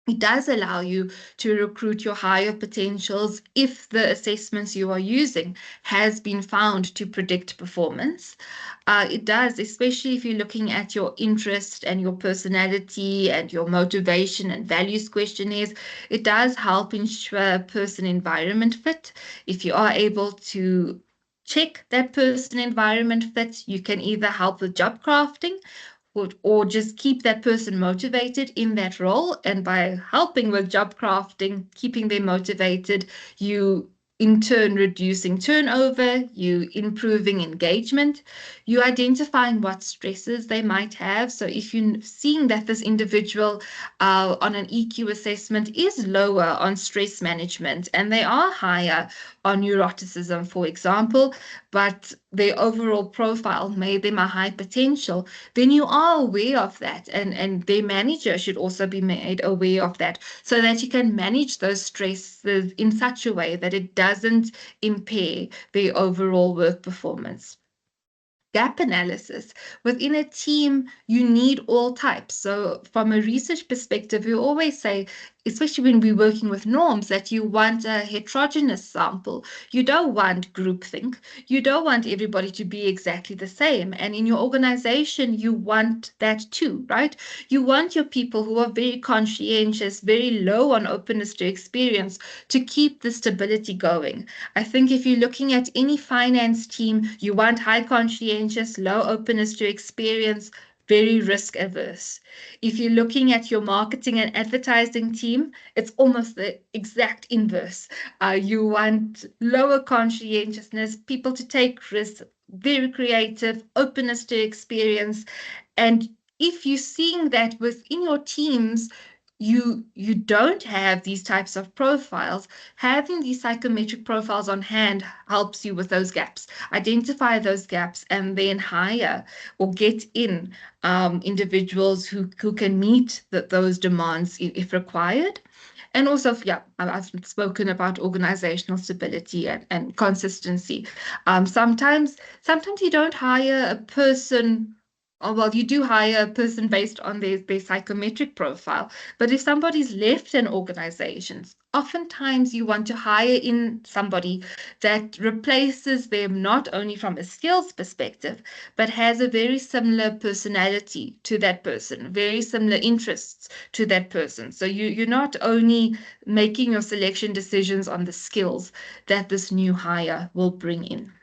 It does allow you to recruit your higher potentials if the assessments you are using has been found to predict performance. It does, especially if you're looking at your interest and your personality and your motivation and values questionnaires. It does help ensure person environment fit. If you are able to check that person environment fit, you can either help with job crafting or just keep that person motivated in that role. And by helping with job crafting, keeping them motivated, you in turn reducing turnover, you improving engagement, you identifying what stresses they might have. So if you're seeing that this individual on an EQ assessment is lower on stress management and they are higher on neuroticism, for example, but their overall profile made them a high potential, then you are aware of that. And their manager should also be made aware of that so that you can manage those stresses in such a way that it doesn't impair their overall work performance. Gap analysis. Within a team, you need all types. So from a research perspective, we always say, especially when we're working with norms, that you want a heterogeneous sample. You don't want groupthink. You don't want everybody to be exactly the same. And in your organization, you want that too, right? You want your people who are very conscientious, very low on openness to experience, to keep the stability going. I think if you're looking at any finance team, you want high conscientious, low openness to experience, very risk averse. If you're looking at your marketing and advertising team, it's almost the exact inverse. You want lower conscientiousness, people to take risks, very creative, openness to experience. And if you're seeing that within your teams, you don't have these types of profiles, having these psychometric profiles on hand helps you with those gaps. Identify those gaps and then hire or get in individuals who can meet those demands if required. And also, yeah, I've spoken about organizational stability and consistency. Sometimes you don't hire a person. Oh, well, you do hire a person based on their psychometric profile. But if somebody's left an organization, oftentimes you want to hire in somebody that replaces them not only from a skills perspective, but has a very similar personality to that person, very similar interests to that person. So you're not only making your selection decisions on the skills that this new hire will bring in.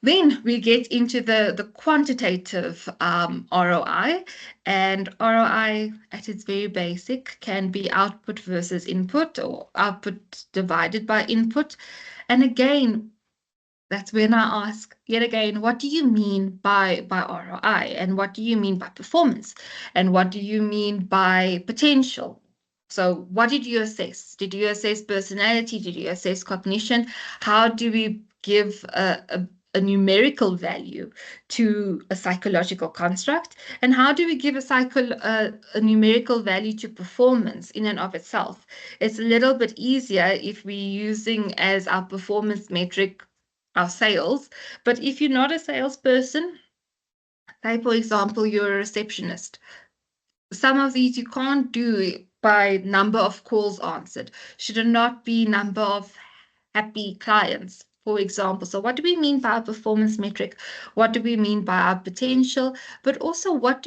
Then we get into the quantitative ROI, and ROI at its very basic can be output versus input or output divided by input. And again, That's when I ask yet again, what do you mean by ROI? And what do you mean by performance? And what do you mean by potential? So what did you assess? Did you assess personality? Did you assess cognition? How do we give a numerical value to a psychological construct? And how do we give a numerical value to performance in and of itself? It's a little bit easier if we're using as our performance metric our sales. But if you're not a salesperson, say for example, you're a receptionist, some of these you can't do by number of calls answered. Should it not be number of happy clients, for example? So what do we mean by a performance metric? What do we mean by our potential? But also, what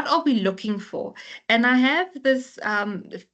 are we looking for? And I have this,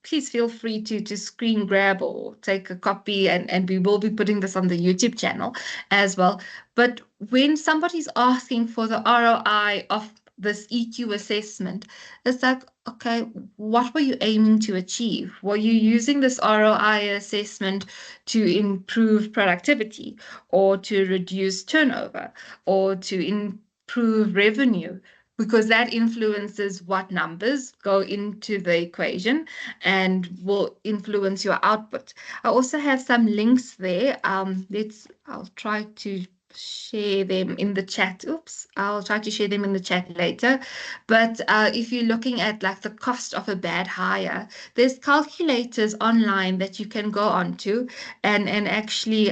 please feel free to screen grab or take a copy, and we will be putting this on the YouTube channel as well. But when somebody's asking for the ROI of this EQ assessment, it's like, okay, what were you aiming to achieve? Were you using this ROI assessment to improve productivity or to reduce turnover or to improve revenue? Because that influences what numbers go into the equation and will influence your output. I also have some links there. I'll try to share them in the chat. Oops, I'll try to share them in the chat later. But if you're looking at like the cost of a bad hire, there's calculators online that you can go onto and actually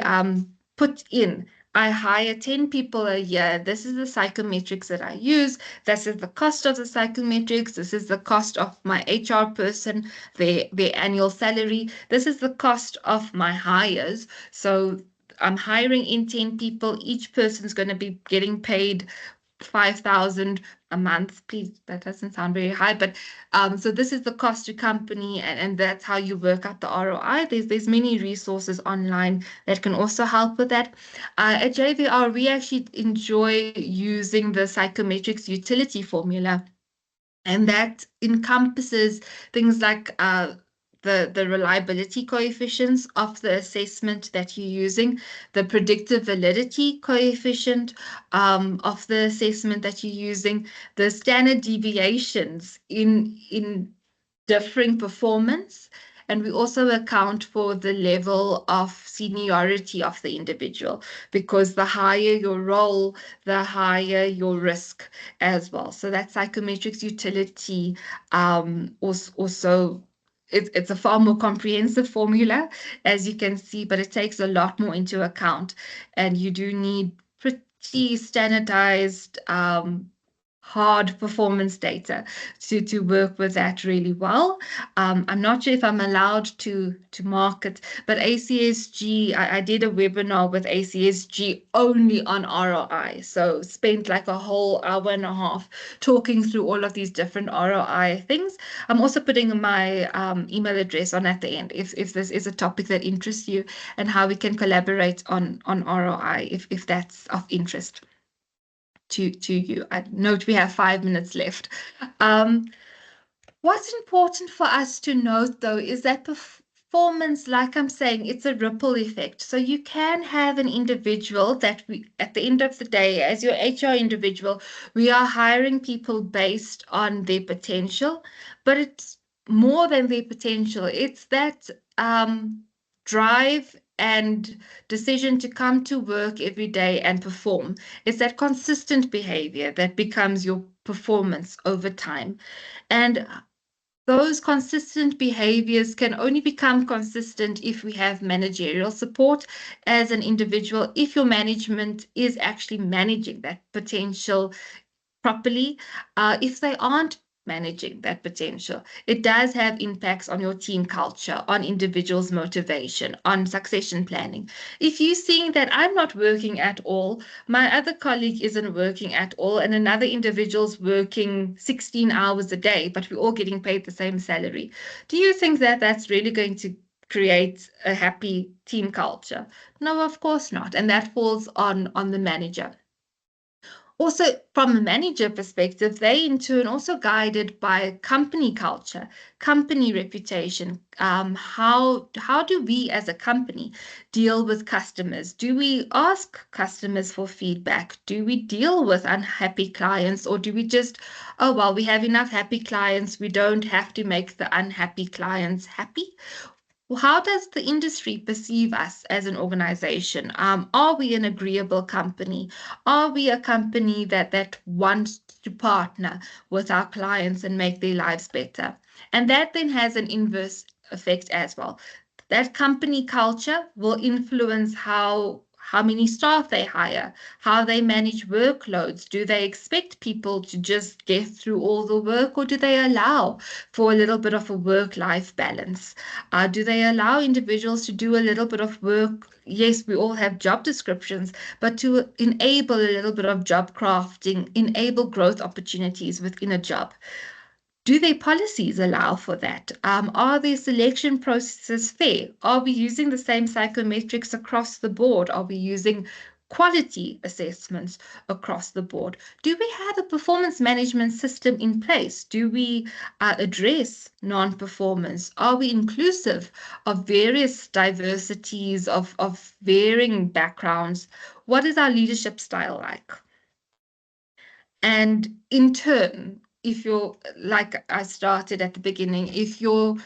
put in. I hire 10 people a year. This is the psychometrics that I use. This is the cost of the psychometrics. This is the cost of my HR person, their annual salary. This is the cost of my hires. So I'm hiring in 10 people. Each person's going to be getting paid 5,000 a month. Please, that doesn't sound very high, but so this is the cost to company, and that's how you work out the ROI. There's many resources online that can also help with that. At JVR, we actually enjoy using the psychometrics utility formula, and that encompasses things like the reliability coefficients of the assessment that you're using, the predictive validity coefficient of the assessment that you're using, the standard deviations in differing performance. And we also account for the level of seniority of the individual, because the higher your role, the higher your risk as well. So that psychometrics utility also it's a far more comprehensive formula, as you can see, but it takes a lot more into account. And you do need pretty standardized hard performance data to work with that really well. I'm not sure if I'm allowed to market, but ACSG, I did a webinar with ACSG only on ROI. So spent like a whole hour and a half talking through all of these different ROI things. I'm also putting my email address on at the end if this is a topic that interests you, and how we can collaborate on ROI if that's of interest to you. I note we have 5 minutes left. Um, what's important for us to note, though, is that performance, like I'm saying, it's a ripple effect. So you can have an individual that we, at the end of the day, as your HR individual, we are hiring people based on their potential, but it's more than their potential. It's that drive and decision to come to work every day and perform. It's that consistent behavior that becomes your performance over time. And those consistent behaviors can only become consistent if we have managerial support as an individual, if your management is actually managing that potential properly. If they aren't managing that potential, it does have impacts on your team culture, on individuals' motivation, on succession planning. If you're seeing that I'm not working at all, my other colleague isn't working at all, and another individual's working 16 hours a day, but we're all getting paid the same salary, do you think that that's really going to create a happy team culture? No, of course not. And that falls on the manager. Also, from a manager perspective, they in turn also guided by company culture, company reputation. How do we as a company deal with customers? Do we ask customers for feedback? Do we deal with unhappy clients, or do we just, oh well, we have enough happy clients, we don't have to make the unhappy clients happy? Well, how does the industry perceive us as an organization? Are we an agreeable company? Are we a company that wants to partner with our clients and make their lives better? And that then has an inverse effect as well. That company culture will influence how many staff they hire, how they manage workloads. Do they expect people to just get through all the work, or do they allow for a little bit of a work-life balance? Do they allow individuals to do a little bit of work? Yes, we all have job descriptions, but to enable a little bit of job crafting, enable growth opportunities within a job. Do their policies allow for that? Are their selection processes fair? Are we using the same psychometrics across the board? Are we using quality assessments across the board? Do we have a performance management system in place? Do we address non-performance? Are we inclusive of various diversities, of varying backgrounds? What is our leadership style like? And in turn, if you're like I started at the beginning, if your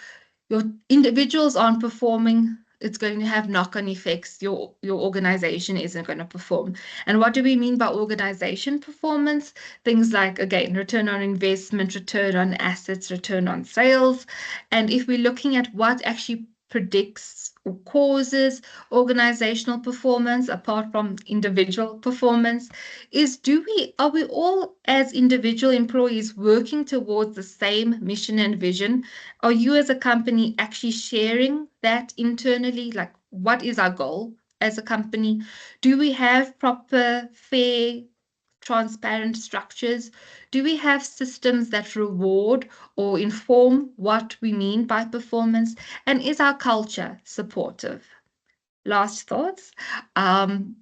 individuals aren't performing, it's going to have knock-on effects. Your organization isn't going to perform. And what do we mean by organization performance? Things like, again, return on investment, return on assets, return on sales. And if we're looking at what actually predicts or causes organizational performance apart from individual performance, is are we all as individual employees working towards the same mission and vision? Are you as a company actually sharing that internally? Like, what is our goal as a company? Do we have proper, fair, transparent structures? Do we have systems that reward or inform what we mean by performance? And is our culture supportive? Last thoughts. Um,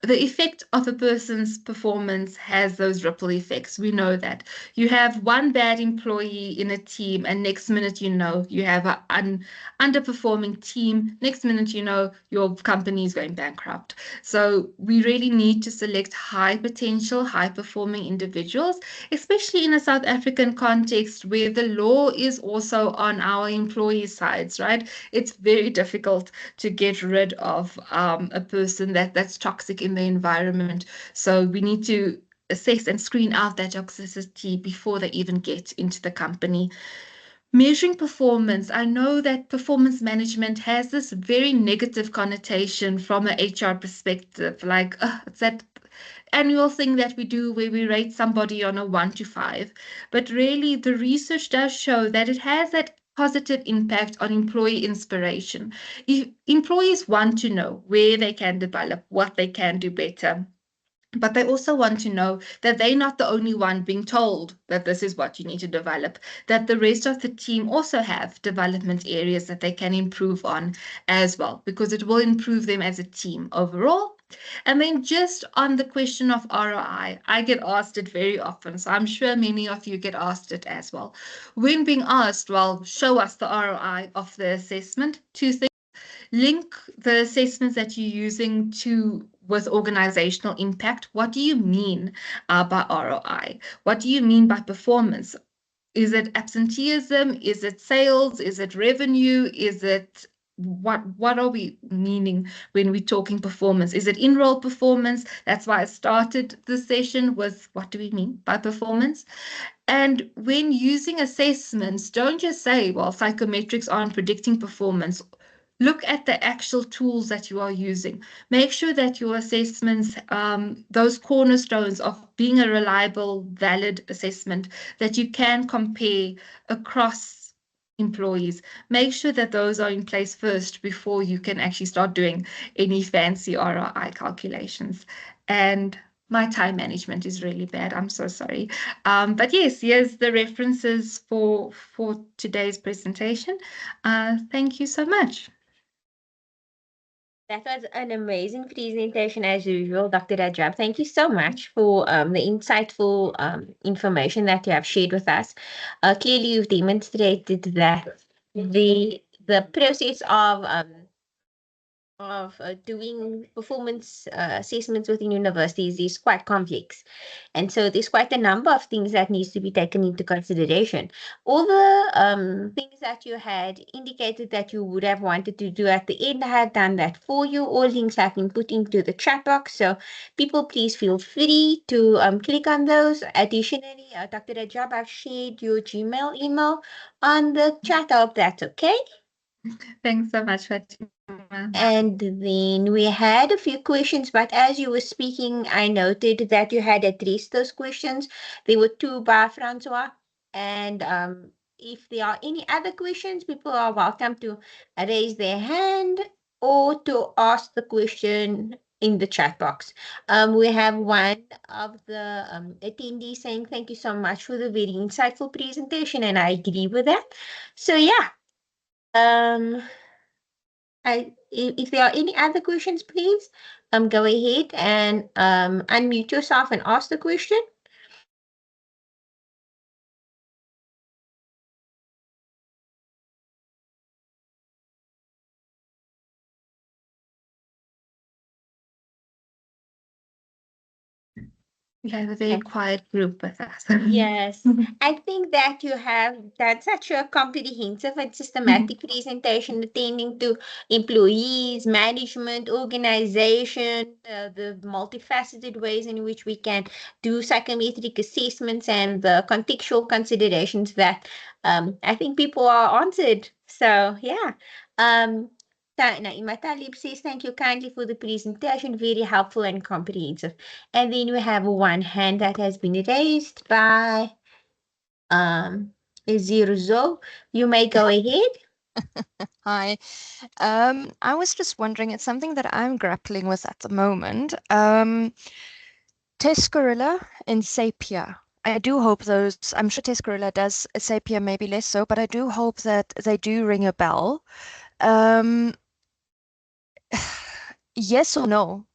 the effect of a person's performance has those ripple effects. We know that. You have one bad employee in a team, and next minute you know you have an underperforming team. Next minute you know your company is going bankrupt. So we really need to select high potential, high performing individuals, especially in a South African context where the law is also on our employee sides, right? It's very difficult to get rid of a person that's toxic in the environment. So we need to assess and screen out that toxicity before they even get into the company. Measuring performance, I know that performance management has this very negative connotation from an HR perspective, like it's that annual thing that we do where we rate somebody on a 1 to 5. But really, the research does show that it has that positive impact on employee inspiration. If employees want to know where they can develop, what they can do better, but they also want to know that they're not the only one being told that this is what you need to develop, that the rest of the team also have development areas that they can improve on as well, because it will improve them as a team overall. And then just on the question of ROI, I get asked it very often. So I'm sure many of you get asked it as well. When being asked, well, show us the ROI of the assessment, two things. Link the assessments that you're using to with organizational impact. What do you mean by ROI? What do you mean by performance? Is it absenteeism? Is it sales? Is it revenue? Is it what are we meaning when we're talking performance? Is it in-role performance? That's why I started this session with what do we mean by performance? And when using assessments, don't just say, well, psychometrics aren't predicting performance. Look at the actual tools that you are using. Make sure that your assessments, those cornerstones of being a reliable, valid assessment, that you can compare across employees. Make sure that those are in place first before you can actually start doing any fancy ROI calculations. And my time management is really bad. I'm so sorry. But yes, here's the references for today's presentation. Thank you so much. That was an amazing presentation as usual, Dr. Rajab. Thank you so much for the insightful information that you have shared with us. Clearly, you've demonstrated that the process of doing performance assessments within universities is quite complex. And so there's quite a number of things that needs to be taken into consideration. All the things that you had indicated that you would have wanted to do at the end, I have done that for you. All links have been put into the chat box. So people, please feel free to click on those. Additionally, Dr. Rajab, I've shared your Gmail email on the chat. I hope that's okay. Thanks so much, Fatima. And then we had a few questions, but as you were speaking, I noted that you had addressed those questions. There were two by Francois. And if there are any other questions, people are welcome to raise their hand or to ask the question in the chat box. We have one of the attendees saying, thank you so much for the very insightful presentation, and I agree with that. So yeah. If there are any other questions, please go ahead and unmute yourself and ask the question. We have a very quiet group with us. Yes, I think that you have done such a comprehensive and systematic presentation attending to employees, management, organization, the multifaceted ways in which we can do psychometric assessments and the contextual considerations that I think people are answered. So yeah. Naima Talib says, thank you kindly for the presentation, very helpful and comprehensive. And then we have one hand that has been raised by Zirzo. You may go ahead. Hi. I was just wondering, it's something that I'm grappling with at the moment. Tescarilla and Sapia. I do hope those, I'm sure Tescarilla does, Sapia maybe less so, but I do hope that they do ring a bell. Yes or no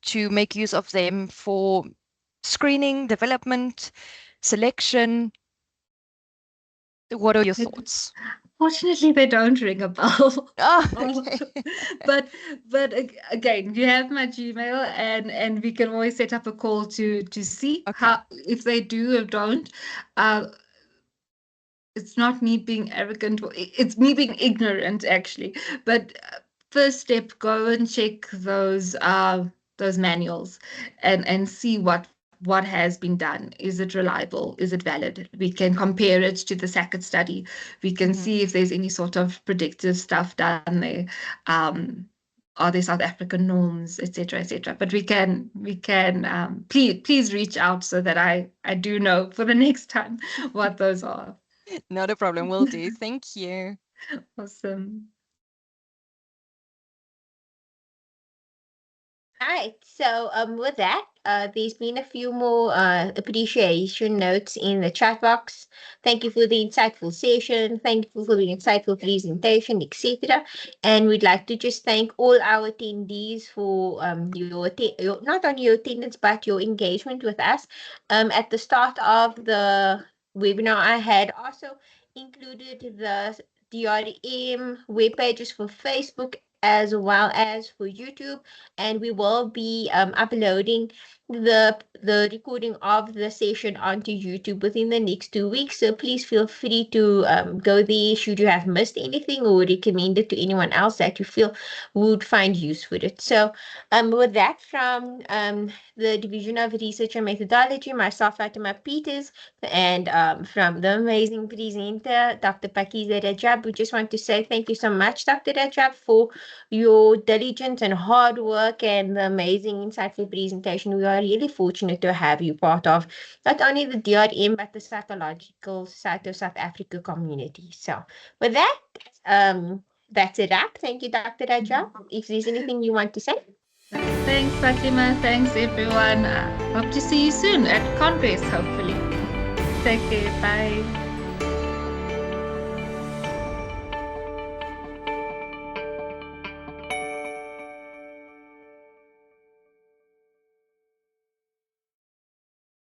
to make use of them for screening, development, selection? What are your thoughts? Fortunately, they don't ring a bell. Oh, okay. but again, you have my Gmail, and we can always set up a call to see how, if they do or don't. It's not me being arrogant, it's me being ignorant actually. But first step, go and check those manuals and see what has been done. Is it reliable? Is it valid? We can compare it to the Sackett study. We can see if there's any sort of predictive stuff done there. Are there South African norms, etc., etc.? But we can please reach out so that I do know for the next time what those are. Not a problem, will do. Thank you. Awesome. All right. So with that, there's been a few more appreciation notes in the chat box. Thank you for the insightful session. Thank you for the insightful presentation, etc. And we'd like to just thank all our attendees for your not only your attendance but your engagement with us. At the start of the webinar, I had also included the DRM web pages for Facebook as well as for YouTube, and we will be uploading the recording of the session onto YouTube within the next 2 weeks. So please feel free to go there should you have missed anything or recommend it to anyone else that you feel would find use for it. So with that, from the Division of Research and Methodology, myself, Fatima Peters, and from the amazing presenter, Dr. Pakeezah Rajab, we just want to say thank you so much, Dr. Rajab, for your diligence and hard work and the amazing insightful presentation. We are really fortunate to have you part of not only the DRM but the Psychological Society of South Africa community. So with that, that's a wrap. Thank you, Dr. Rajab. If there's anything you want to say. Thanks, Fatima. Thanks, everyone. Hope to see you soon at Congress, hopefully. Take care. Bye.